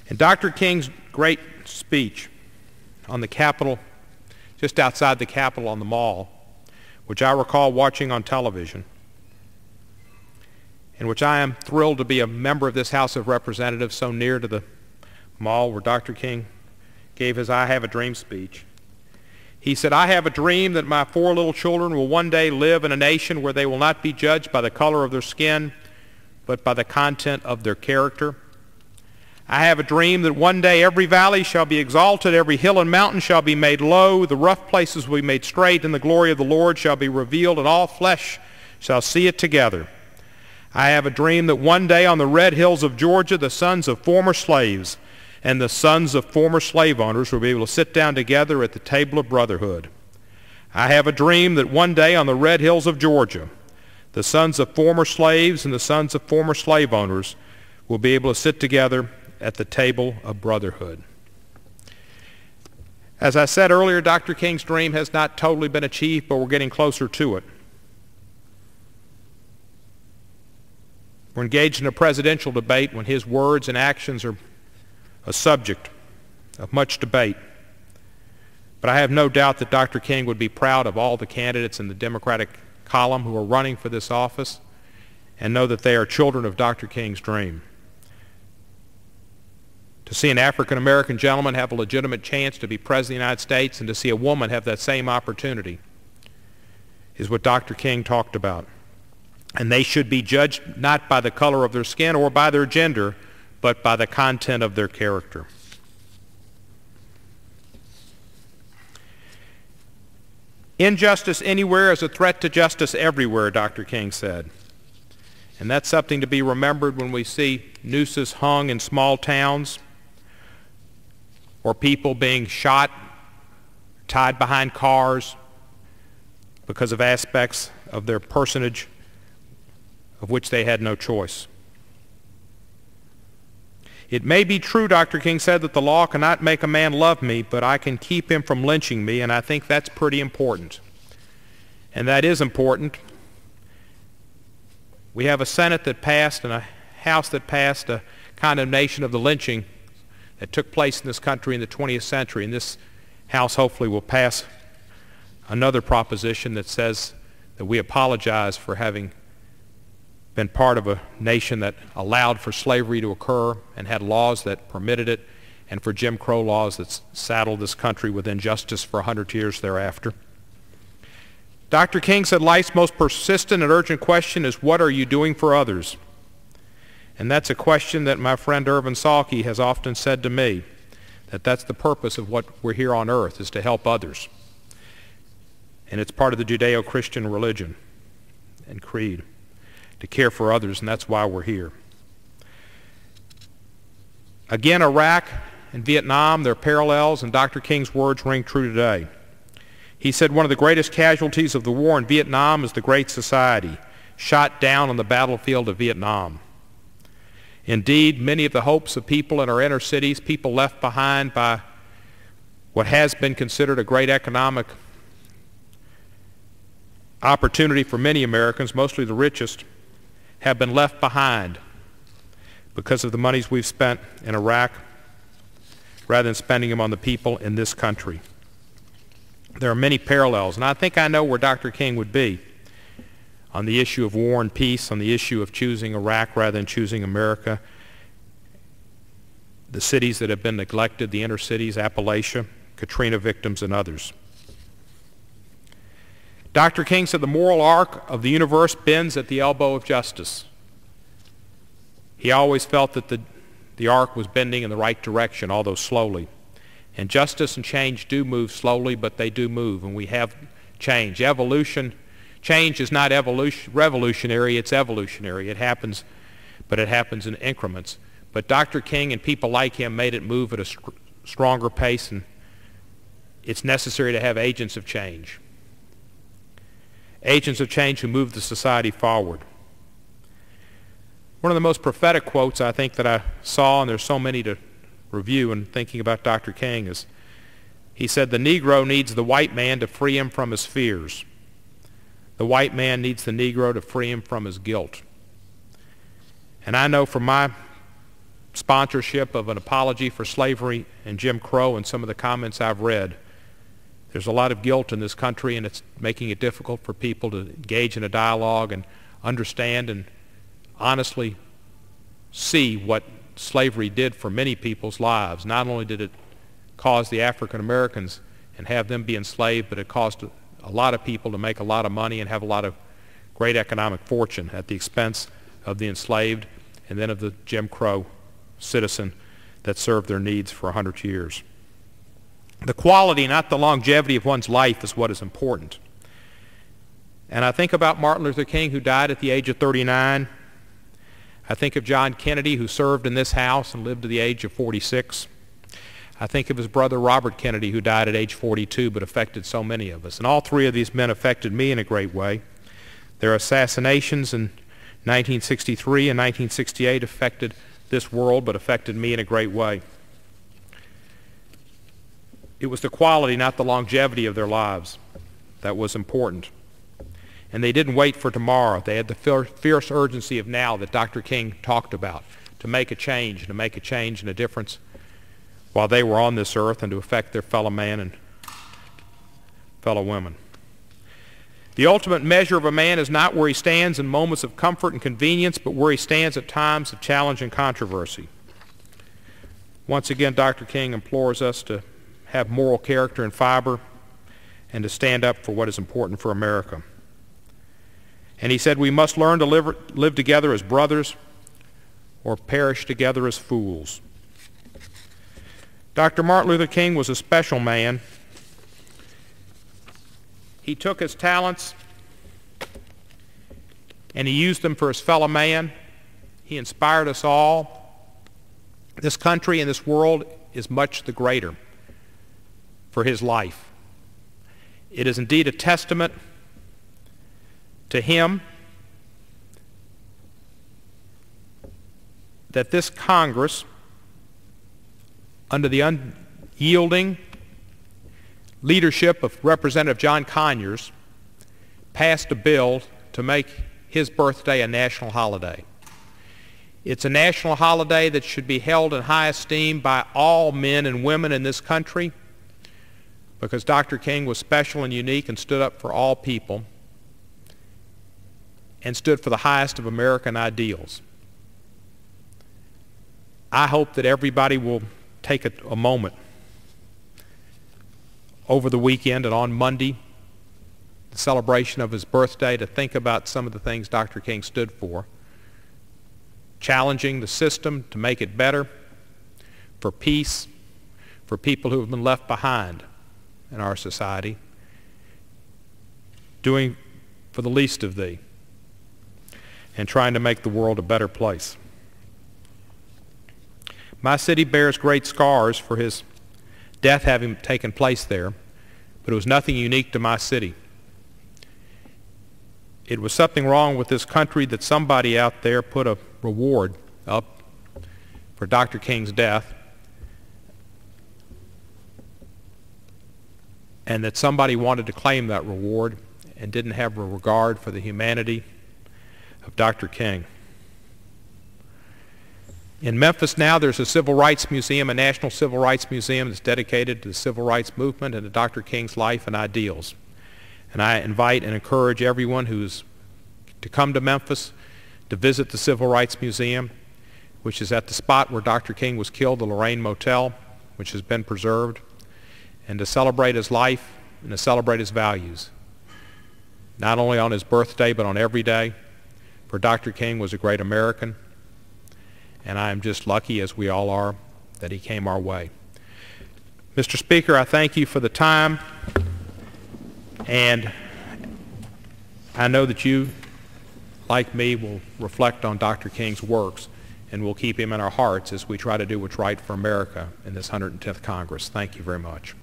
In Dr. King's great speech on the Capitol, just outside the Capitol on the Mall, which I recall watching on television, in which I am thrilled to be a member of this House of Representatives so near to the Mall where Dr. King gave his I Have a Dream speech. He said, "I have a dream that my 4 little children will one day live in a nation where they will not be judged by the color of their skin, but by the content of their character. I have a dream that one day every valley shall be exalted, every hill and mountain shall be made low, the rough places will be made straight, and the glory of the Lord shall be revealed, and all flesh shall see it together. I have a dream that one day on the red hills of Georgia, the sons of former slaves and the sons of former slave owners will be able to sit down together at the table of brotherhood. I have a dream that one day on the red hills of Georgia, the sons of former slaves and the sons of former slave owners will be able to sit together at the table of brotherhood." As I said earlier, Dr. King's dream has not totally been achieved, but we're getting closer to it. We're engaged in a presidential debate when his words and actions are a subject of much debate. But I have no doubt that Dr. King would be proud of all the candidates in the Democratic column who are running for this office and know that they are children of Dr. King's dream. To see an African-American gentleman have a legitimate chance to be President of the United States and to see a woman have that same opportunity is what Dr. King talked about. And they should be judged not by the color of their skin or by their gender, but by the content of their character. Injustice anywhere is a threat to justice everywhere, Dr. King said. And that's something to be remembered when we see nooses hung in small towns or people being shot, tied behind cars because of aspects of their personage of which they had no choice. It may be true, Dr. King said, that the law cannot make a man love me, but I can keep him from lynching me, and I think that's pretty important. And that is important. We have a Senate that passed and a House that passed a condemnation of the lynching that took place in this country in the 20th century, and this House hopefully will pass another proposition that says that we apologize for having been part of a nation that allowed for slavery to occur and had laws that permitted it, and for Jim Crow laws that saddled this country with injustice for 100 years thereafter. Dr. King said life's most persistent and urgent question is, what are you doing for others? And that's a question that my friend Irvin Salke has often said to me, that that's the purpose of what we're here on earth, is to help others. And it's part of the Judeo-Christian religion and creed, to care for others, and that's why we're here. Again, Iraq and Vietnam, their parallels, and Dr. King's words ring true today. He said one of the greatest casualties of the war in Vietnam is the Great Society, shot down on the battlefield of Vietnam. Indeed, many of the hopes of people in our inner cities, people left behind by what has been considered a great economic opportunity for many Americans, mostly the richest, have been left behind because of the monies we've spent in Iraq rather than spending them on the people in this country. There are many parallels, and I think I know where Dr. King would be on the issue of war and peace, on the issue of choosing Iraq rather than choosing America, the cities that have been neglected, the inner cities, Appalachia, Katrina victims, and others. Dr. King said the moral arc of the universe bends at the elbow of justice. He always felt that the arc was bending in the right direction, although slowly. And justice and change do move slowly, but they do move, and we have change. Change is not revolutionary, it's evolutionary. It happens, but it happens in increments. But Dr. King and people like him made it move at a stronger pace, and it's necessary to have agents of change. Agents of change who move the society forward. One of the most prophetic quotes I think that I saw, and there's so many to review in thinking about Dr. King, is he said, the Negro needs the white man to free him from his fears. The white man needs the Negro to free him from his guilt. And I know from my sponsorship of an apology for slavery and Jim Crow and some of the comments I've read. There's a lot of guilt in this country, and it's making it difficult for people to engage in a dialogue and understand and honestly see what slavery did for many people's lives. Not only did it cause the African Americans and have them be enslaved, but it caused a lot of people to make a lot of money and have a lot of great economic fortune at the expense of the enslaved and then of the Jim Crow citizen that served their needs for 100 years. The quality, not the longevity of one's life, is what is important. And I think about Martin Luther King, who died at the age of 39. I think of John Kennedy, who served in this House and lived to the age of 46. I think of his brother Robert Kennedy, who died at age 42 but affected so many of us. And all three of these men affected me in a great way. Their assassinations in 1963 and 1968 affected this world but affected me in a great way. It was the quality, not the longevity of their lives that was important. And they didn't wait for tomorrow. They had the fierce urgency of now that Dr. King talked about, to make a change and a difference while they were on this earth and to affect their fellow man and fellow women. The ultimate measure of a man is not where he stands in moments of comfort and convenience, but where he stands at times of challenge and controversy. Once again, Dr. King implores us to have moral character and fiber and to stand up for what is important for America. And he said we must learn to live together as brothers or perish together as fools. Dr. Martin Luther King was a special man. He took his talents and he used them for his fellow man. He inspired us all. This country and this world is much the greater for his life. It is indeed a testament to him that this Congress, under the unyielding leadership of Representative John Conyers, passed a bill to make his birthday a national holiday. It's a national holiday that should be held in high esteem by all men and women in this country, because Dr. King was special and unique and stood up for all people and stood for the highest of American ideals. I hope that everybody will take a moment over the weekend and on Monday, the celebration of his birthday, to think about some of the things Dr. King stood for, challenging the system to make it better, for peace, for people who have been left behind in our society, doing for the least of thee, and trying to make the world a better place. My city bears great scars for his death having taken place there, but it was nothing unique to my city. It was something wrong with this country that somebody out there put a reward up for Dr. King's death, and that somebody wanted to claim that reward and didn't have a regard for the humanity of Dr. King. In Memphis now there's a civil rights museum, a national civil rights museum that's dedicated to the civil rights movement and to Dr. King's life and ideals. And I invite and encourage everyone who's to come to Memphis to visit the Civil Rights Museum, which is at the spot where Dr. King was killed, the Lorraine Motel, which has been preserved, and to celebrate his life and to celebrate his values, not only on his birthday but on every day. For Dr. King was a great American, and I am just lucky, as we all are, that he came our way. Mr. Speaker, I thank you for the time, and I know that you, like me, will reflect on Dr. King's works, and we'll keep him in our hearts as we try to do what's right for America in this 110th Congress. Thank you very much.